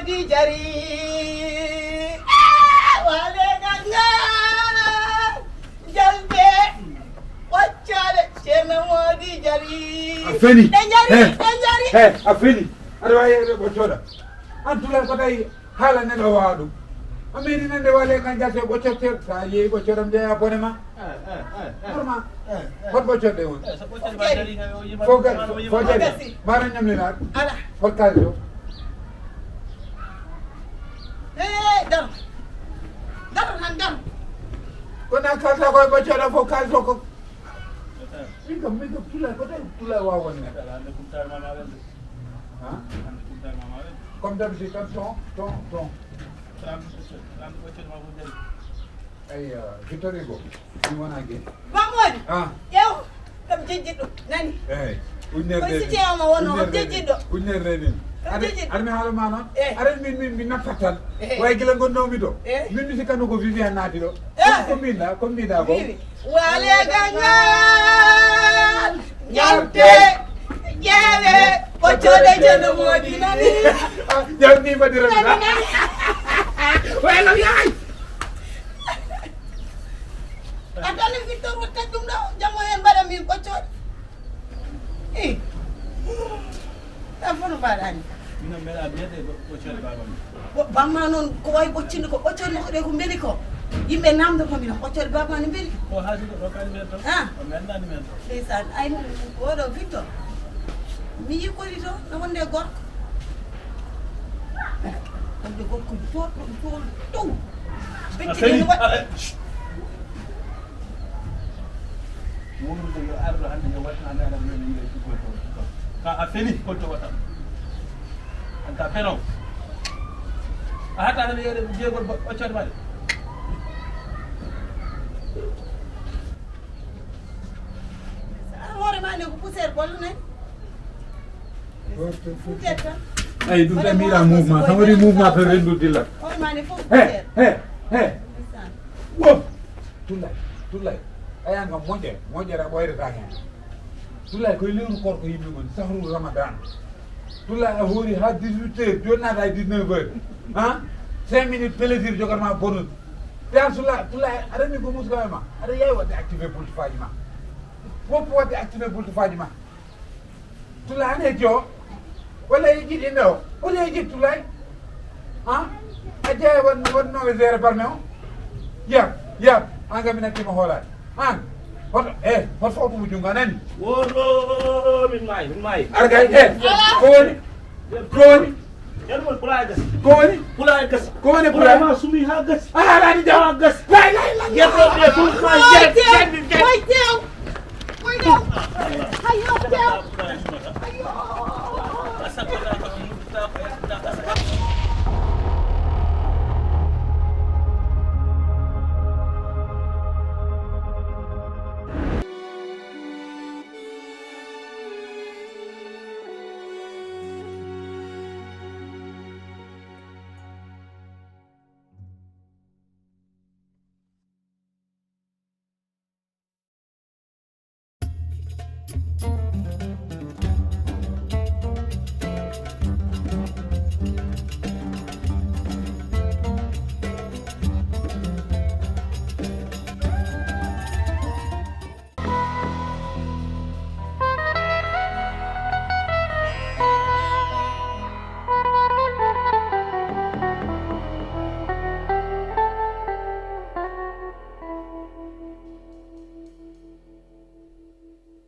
modi jari wale ganga jalbe waccale ceerno modi jari afeni danjari afeni aɗa wawi yeyde ɓoccoɗa an tula ko tawi haala neɗo wawa ɗum ameni nande wale kan jarte ɓoccorde sa yeeyi ɓoccoɗam jeeya bone ma normal hot ɓoccoɗe woni fo jadi mbara ñamlinaɗo hot kalis o daro tan daro kona kalta koye ɓoccoɗa fof kalis o ko min kam tula ko tawi tula wawa wonne comme d'habitude tan ton ay Victor Hugo mi wona gueɗe bamodi ƴew kam jejjiɗo nani eyyi koy si tewma wono kam jejjiɗo unnerde nin aɗa mi haalama noon aɗa min naftat tan way gila gonnomi ɗo min mi sikkano ko Viviane naati ɗo ko mbinɗa ko wale gangal ñalte ƴeewe ɓoccode ceerno modi nani jawni mbaɗirana wayno yaay atani Victor wotta ɗum ɗo jammo hen mbaɗa min ɓoccode tan fono mbaɗani mino meeɗa biyete ɓoccode babam bamma noon ko wawi ɓoccinde ko ɓoccode makko ɗe ko beeli ko yimɓe namdo ko mino ɓoccode bamma ne beeli o haaliɗo rokkani men tan o mennani men tan ndeysan ay oɗo Victor mi yikkori to no wonde gorko wonde gorko joɗɗo toon dow becciɗeno waɗ wondude yo arɗo hannde yo waɗnani aɗa men yimɓe jiggoto ka a feli holto waɗam anta peno a hatta tan yeyde jeegol ɓoccode maɗe hoore ma nde ko poussiére gollone poussiére tan eyi ɗum tan miiɗa mouvement tan waɗi mouvement tan rendu dilla hoore ma nde fof poussiére wom tullay ayan kam moƴƴere a ɓoyrata hen tullay koye lewru korko yimɓe goni sahru ramadan tullay a hoori ha 18 heures joni naata e 19 heures 5 minutes plaisir jogatma bonus tan tullay aɗa andi ko muskame ma aɗa yeewi wadde activé boltifaji ma woppo wadde activé boltifaji ma tullay an heddi o walla e jiɗ inde o walla e jiɗ tullay a jeeya wonnoɓe géré parme o yam an kam mi nattima hoolade an hoto hoto fawtumo jungo anani woto min maayi ar kay ko woni yermon pula gas ko woni pula gas ko woni pula ma sumi ha gas a haɗani jaw ha gas lay yertoɓe fof ka koy tew hayo tew